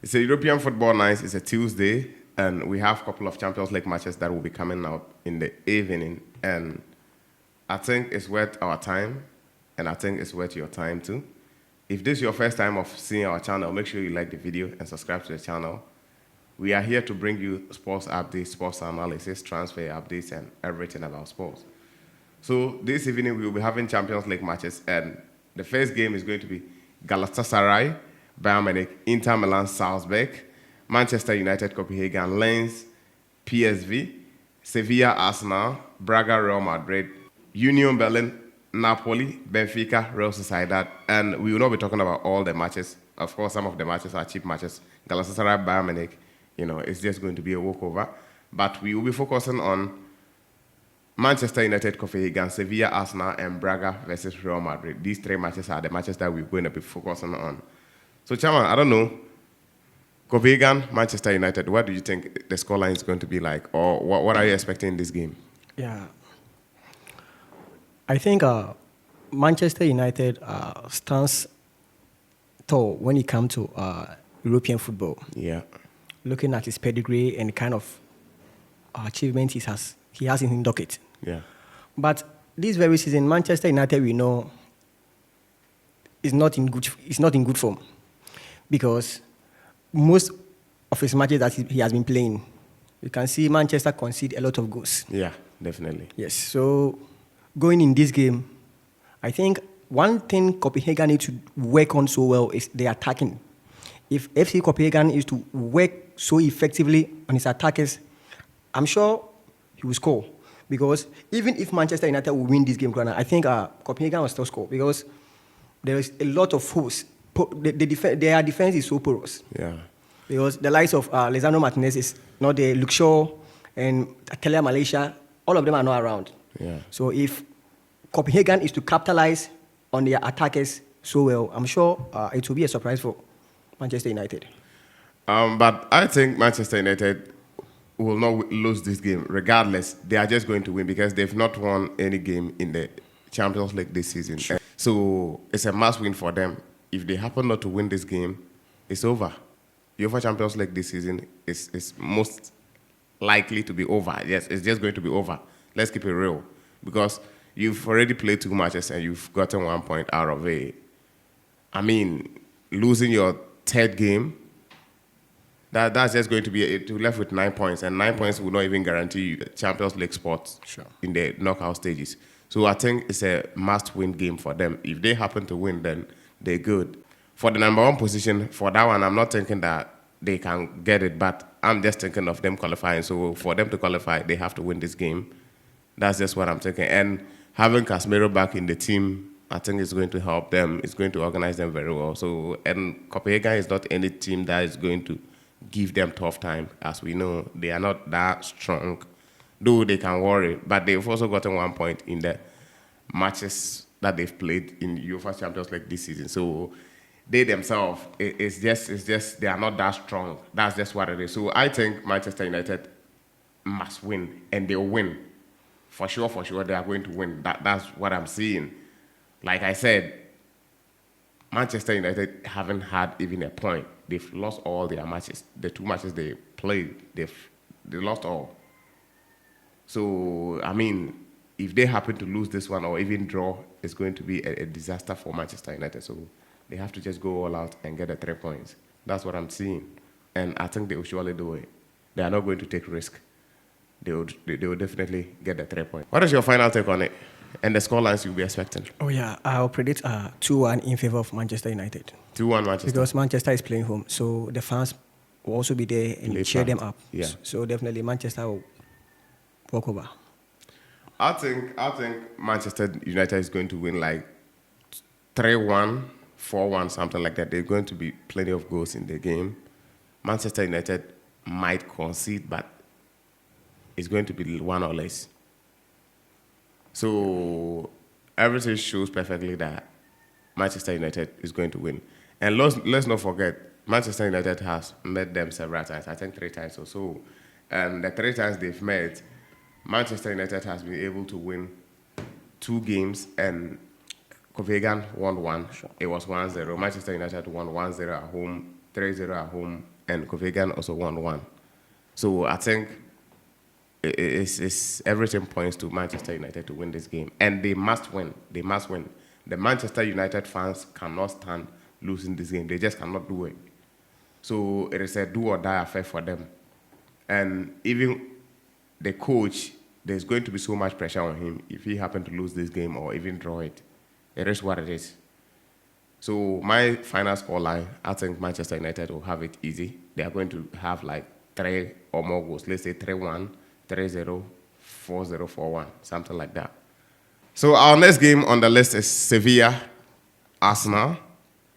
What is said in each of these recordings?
It's a European football night. It's a Tuesday, and we have a couple of Champions League matches that will be coming out in the evening. And I think it's worth our time, and I think it's worth your time too. If this is your first time of seeing our channel, make sure you like the video and subscribe to the channel. We are here to bring you sports updates, sports analysis, transfer updates, and everything about sports. So this evening we will be having Champions League matches, and the first game is going to be Galatasaray, Bayern Munich, Inter Milan, Salzburg, Manchester United, Copenhagen, Lens, PSV, Sevilla, Arsenal, Braga, Real Madrid, Union Berlin, Napoli, Benfica, Real Sociedad, and we will not be talking about all the matches. Of course, some of the matches are cheap matches. Galatasaray, Bayern Munich, it's just going to be a walkover. But we will be focusing on Manchester United, Copenhagen, Sevilla, Arsenal, and Braga versus Real Madrid. These three matches are the matches that we're going to be focusing on. So, Chairman, I don't know, Copenhagen, Manchester United, what do you think the scoreline is going to be like? Or what are you expecting in this game? Yeah. I think Manchester United stands tall when it comes to European football. Yeah. Looking at his pedigree and the kind of achievements he has in his docket. Yeah. But this very season, Manchester United, we know, is not in good form, because most of his matches that he has been playing, you can see Manchester concede a lot of goals. Yeah, definitely. Yes. So going in this game, I think one thing Copenhagen needs to work on so well is the attacking. If FC Copenhagen is to work so effectively on his attackers, I'm sure he will score. Because even if Manchester United will win this game, I think Copenhagen will still score, because there is a lot of holes. Their defense is so porous. Yeah. Because the likes of Lisandro Martinez is not there, Luke Shaw and kylian Malaysia, all of them are not around. Yeah. So if Copenhagen is to capitalize on their attackers so well, I'm sure it will be a surprise for Manchester United. But I think Manchester United will not lose this game. Regardless, they are just going to win because they've not won any game in the Champions League this season. Sure. So it's a must win for them. If they happen not to win this game, it's over. Uefa Champions League this season is most likely to be over. Yes, it's just going to be over. Let's keep it real. Because you've already played 2 matches and you've gotten 1 point out of it. I mean, losing your 3rd game, that's just going to be you're left with 9 points, and 9 points will not even guarantee you Champions League spots in the knockout stages. So I think it's a must-win game for them. If they happen to win, then they're good. For the number 1 position, for that one, I'm not thinking that they can get it, but I'm just thinking of them qualifying. So for them to qualify, they have to win this game. That's just what I'm thinking. And having Casemiro back in the team, I think it's going to help them. It's going to organize them very well. So, and Copenhagen is not any team that is going to give them tough time. As we know, they are not that strong, though they can worry. But they've also gotten 1 point in the matches that they've played in UEFA Champions League this season. So they themselves, it's just they are not that strong. That's just what it is. So I think Manchester United must win, and they'll win. For sure, they are going to win. That's what I'm seeing. Like I said, Manchester United haven't had even a point. They've lost all their matches. The 2 matches they played, they lost all. So, I mean, if they happen to lose this one or even draw, it's going to be a disaster for Manchester United. So they have to just go all out and get the 3 points. That's what I'm seeing. And I think they will surely do it. They are not going to take risk. They will definitely get the 3 points. What is your final take on it? And the scorelines you'll be expecting? Oh, yeah. I'll predict 2-1 in favor of Manchester United. 2-1 Manchester. Because Manchester is playing home. So the fans will also be there and cheer them up. Yeah. So definitely Manchester will walk over. I think Manchester United is going to win like 3-1, 4-1, something like that. There's going to be plenty of goals in the game. Manchester United might concede, but it's going to be 1 or less. So everything shows perfectly that Manchester United is going to win. And let's not forget, Manchester United has met them several times, I think 3 times or so. And the 3 times they've met, Manchester United has been able to win 2 games, and Copenhagen won 1. Sure. It was 1-0. Manchester United won 1-0 at home, 3-0 at home, and Copenhagen also won 1. So I think it's everything points to Manchester United to win this game. And they must win. They must win. The Manchester United fans cannot stand losing this game. They just cannot do it. So it is a do or die affair for them. And even the coach, there's going to be so much pressure on him if he happen to lose this game or even draw it. It is what it is. So my final score line, I think Manchester United will have it easy. They are going to have like 3 or more goals. Let's say 3-1, 3-0, 4-0, 4-1, something like that. So our next game on the list is Sevilla, Arsenal.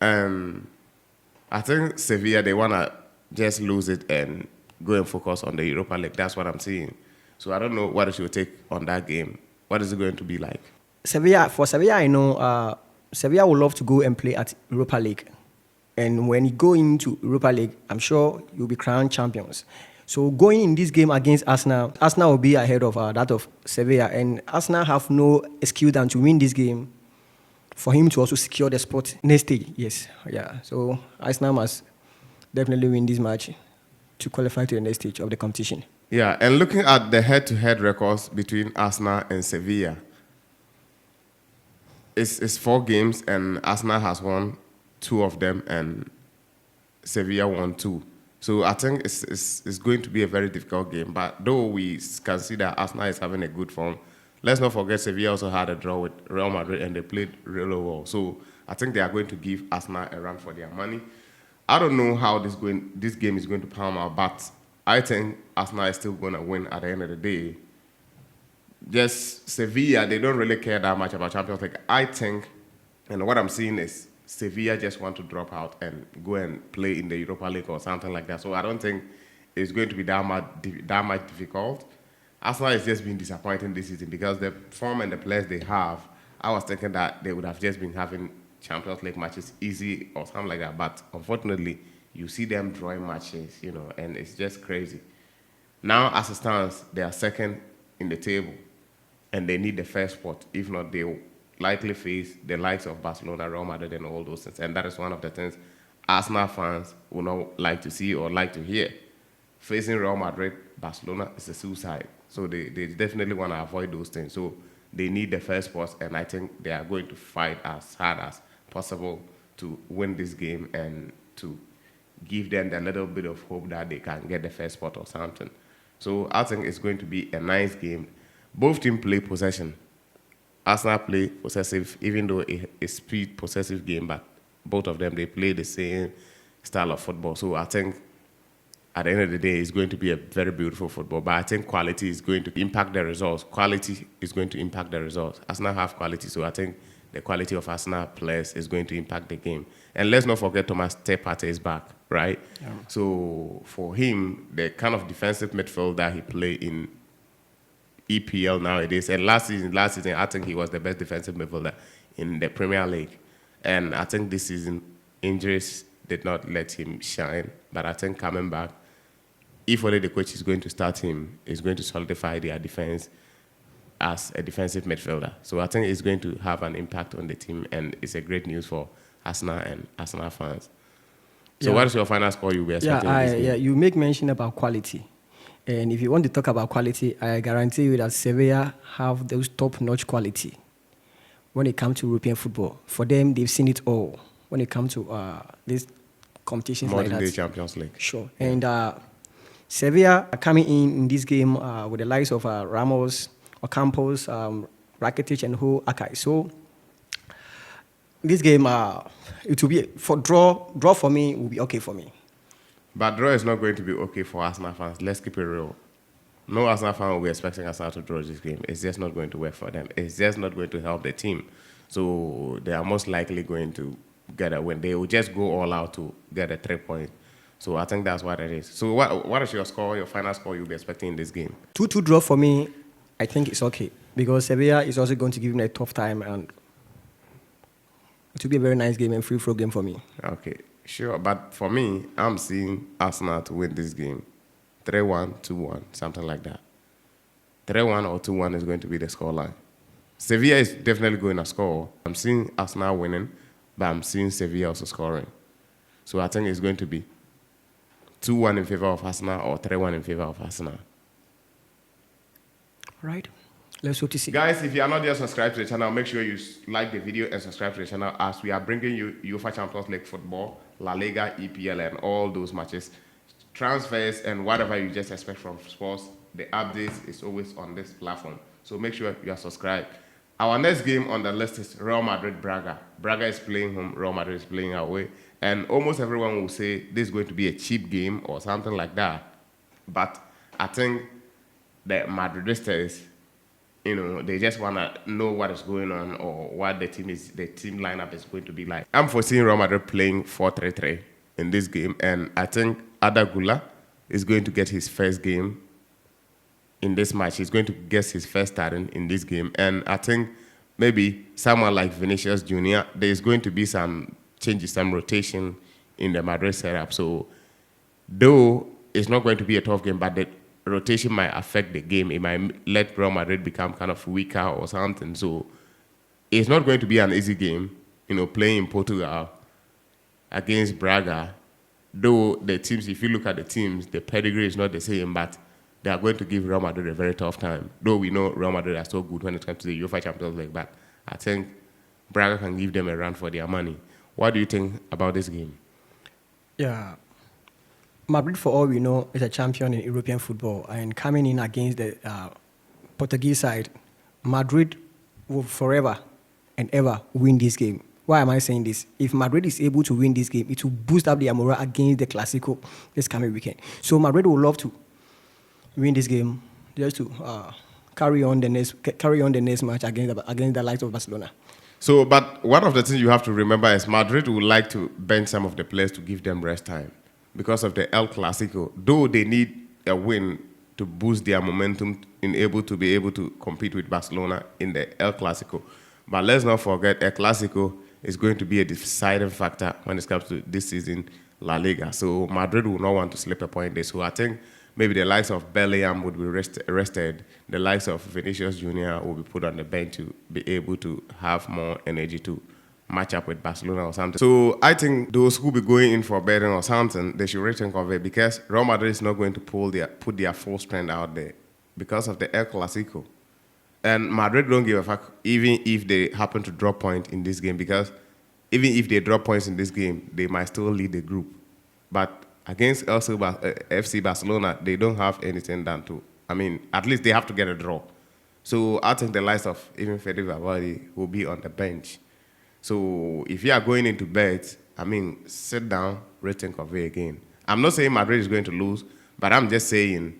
I think Sevilla, they want to just lose it and go and focus on the Europa League. That's what I'm seeing. So I don't know what is your take on that game. What is it going to be like? For Sevilla, I know Sevilla would love to go and play at Europa League. And when you go into Europa League, I'm sure you'll be crowned champions. So going in this game against Arsenal, Arsenal will be ahead of that of Sevilla. And Arsenal have no excuse than to win this game for him to also secure the spot next stage. Yes, yeah. So Arsenal must definitely win this match to qualify to the next stage of the competition. Yeah, and looking at the head-to-head records between Arsenal and Sevilla, it's 4 games, and Arsenal has won 2 of them, and Sevilla won 2. So I think it's going to be a very difficult game. But though we can see that Arsenal is having a good form, let's not forget Sevilla also had a draw with Realmadrid, and they played really well. So I think they are going to give Arsenal a run for their money. I don't know how this game is going to palm out, but I think Arsenal is still going to win at the end of the day. Just Sevilla, they don't really care that much about Champions League. I think, and what I'm seeing is Sevilla just want to drop out and go and play in the Europa League or something like that. So I don't think it's going to be that much difficult. Arsenal is just been disappointing this season because the form and the players they have, I was thinking that they would have just been having Champions League matches easy or something like that. But unfortunately, you see them drawing matches, and it's just crazy. Now, as it stands, they are second in the table, and they need the first spot. If not, they will likely face the likes of Barcelona, Realmadrid, and all those things. And that is one of the things Arsenal fans will not like to see or like to hear. Facing Real Madrid, Barcelona is a suicide. So they definitely want to avoid those things. So they need the first spot, and I think they are going to fight as hard as possible to win this game and to give them the little bit of hope that they can get the first spot or something. So I think it's going to be a nice game. Both teams play possession. Arsenal play possessive, even though it's a speed possessive game, but both of them, they play the same style of football. So I think at the end of the day, it's going to be a very beautiful football. But I think quality is going to impact the results. Quality is going to impact the results. Arsenal have quality, so I think the quality of Arsenal players is going to impact the game. And let's not forget Thomas Partey is back, right? Yeah. So for him, the kind of defensive midfield that he played in EPL nowadays, and last season, I think he was the best defensive midfielder in the Premier League. And I think this season, injuries did not let him shine. But I think coming back, if only the coach is going to start him, is going to solidify their defense as a defensive midfielder. So I think it's going to have an impact on the team, and it's a great news for Arsenal and Arsenal fans. So what is your final score you'll be expecting in this game? Yeah, you make mention about quality. And if you want to talk about quality, I guarantee you that Sevilla have those top-notch quality when it comes to European football. For them, they've seen it all when it comes to these competitions like that. Modern-day Champions League. Sure. Yeah. And Sevilla are coming in this game with the likes of Ramos, Ocampos, Rakitic, and Akai. So this game, it will be for draw for me will be okay for me. But draw is not going to be okay for Arsenal fans. Let's keep it real. No Arsenal fan will be expecting Arsenal to draw this game. It's just not going to work for them. It's just not going to help the team. So they are most likely going to get a win. They will just go all out to get a 3 point. So I think that's what it is. So what is your score, your final score you'll be expecting in this game? 2-2 draw for me, I think it's okay. Because Sevilla is also going to give him a tough time, and it will be a very nice game and free-throw game for me. Okay. Sure, but for me, I'm seeing Arsenal to win this game. 3-1, 2-1, something like that. 3-1 or 2-1 is going to be the scoreline. Sevilla is definitely going to score. I'm seeing Arsenal winning, but I'm seeing Sevilla also scoring. So I think it's going to be 2-1 in favor of Arsenal or 3-1 in favor of Arsenal. Right. Let's wait to see. Guys, if you are not yet subscribed to the channel, make sure you like the video and subscribe to the channel as we are bringing you UEFA Champions League football, La Liga, EPL, and all those matches, transfers, and whatever you just expect from sports. The updates is always on this platform. So make sure you are subscribed. Our next game on the list is Real Madrid Braga. Braga is playing home, Real Madrid is playing away. And almost everyone will say this is going to be a cheap game or something like that. But I think the Madridistas, they just want to know what is going on or what the team lineup is going to be like. I'm foreseeing Real Madrid playing 4-3-3 in this game, and I think Arda Güler is going to get his first game in this match. He's going to get his first starting in this game, and I think maybe someone like Vinicius Junior, there's going to be some changes, some rotation in the Madrid setup. So though it's not going to be a tough game, but the rotation might affect the game. It might let Real Madrid become kind of weaker or something. So it's not going to be an easy game, playing in Portugal against Braga. Though the teams, if you look at the teams, the pedigree is not the same, but they are going to give Real Madrid a very tough time. Though we know Real Madrid are so good when it comes to the Uefa Champions League, but I think Braga can give them a run for their money. What do you think about this game? Yeah. Madrid, for all we know, is a champion in European football, and coming in against the Portuguese side, Madrid will forever and ever win this game. Why am I saying this? If Madrid is able to win this game, it will boost up their morale against the Clásico this coming weekend. So Madrid will love to win this game just to carry on the next match against the likes of Barcelona. So, but one of the things you have to remember is Madrid would like to bench some of the players to give them rest time because of the El Clásico. Though they need a win to boost their momentum in able to compete with Barcelona in the El Clásico. But let's not forget, El Clásico is going to be a deciding factor when it comes to this season La Liga. So Madrid will not want to slip a point there. So I think maybe the likes of Bellingham would be rested. The likes of Vinicius Junior will be put on the bench to be able to have more energy to match up with Barcelona or something. So I think those who be going in for betting or something, they should rethink of it because Real Madrid is not going to put their full strength out there because of the El Clásico. And Madrid don't give a fuck even if they happen to drop points in this game, because even if they drop points in this game, they might still lead the group. But against FC Barcelona, they don't have anything done to. At least they have to get a draw. So I think the likes of even Fede Valverde will be on the bench. So if you are going into bets, sit down, rethink of it again. I'm not saying Madrid is going to lose, but I'm just saying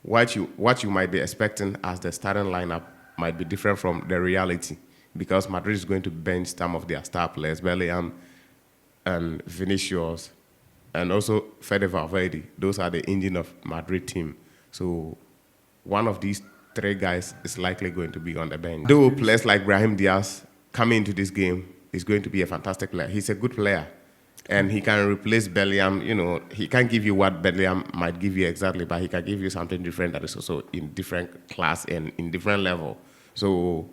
what you might be expecting as the starting lineup might be different from the reality, because Madrid is going to bench some of their star players, Bellingham and Vinicius, and also Fede Valverde. Those are the engine of Madrid team. So one of these three guys is likely going to be on the bench. Though players like Brahim Diaz coming into this game is going to be a fantastic player. He's a good player, and he can replace Bellingham. He can't give you what Bellingham might give you exactly, but he can give you something different that is also in different class and in different level. So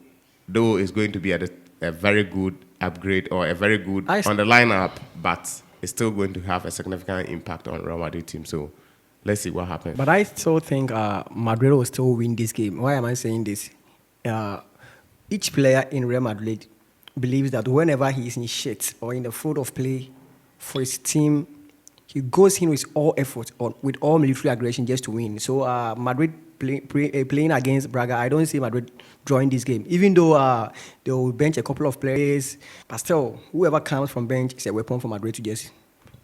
though it's going to be a very good upgrade or a very good on the lineup, but it's still going to have a significant impact on Real Madrid team. So let's see what happens. But I still think Madrid will still win this game. Why am I saying this? Each player in Real Madrid believes that whenever he is in shit or in the field of play for his team, he goes in with all effort, with all military aggression just to win. So Madrid playing against Braga, I don't see Madrid drawing this game. Even though they will bench a couple of players, but still, whoever comes from bench is a weapon for Madrid to just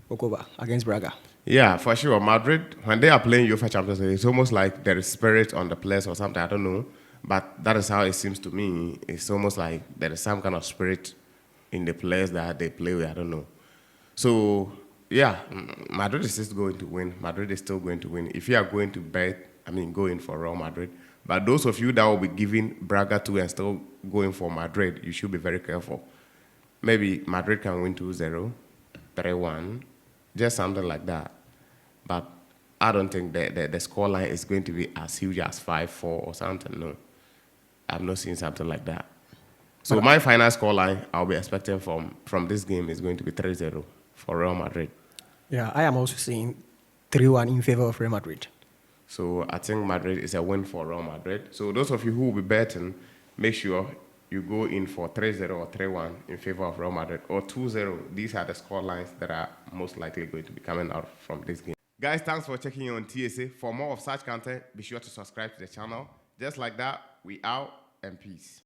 walk over against Braga. Yeah, for sure. Madrid, when they are playing UEFA Champions League, it's almost like there is spirit on the players or something. I don't know. But that is how it seems to me. It's almost like there is some kind of spirit in the players that they play with. I don't know. So, yeah, Madrid is still going to win. Madrid is still going to win. If you are going to bet, go in for Real Madrid. But those of you that will be giving Braga to and still going for Madrid, you should be very careful. Maybe Madrid can win 2-0, 3-1, just something like that. But I don't think the scoreline is going to be as huge as 5-4 or something. No, I'm not seeing something like that. So my final scoreline I'll be expecting from this game is going to be 3-0. for Real Madrid. Yeah, I am also saying 3-1 in favor of Real Madrid. So I think Madrid is a win for Real Madrid. So those of you who will be betting, make sure you go in for 3-0 or 3-1 in favor of Real Madrid, or 2-0. These are the score lines that are most likely going to be coming out from this game. Guys, thanks for checking in on TSA. For more of such content, be sure to subscribe to the channel. Just like that, we out and peace.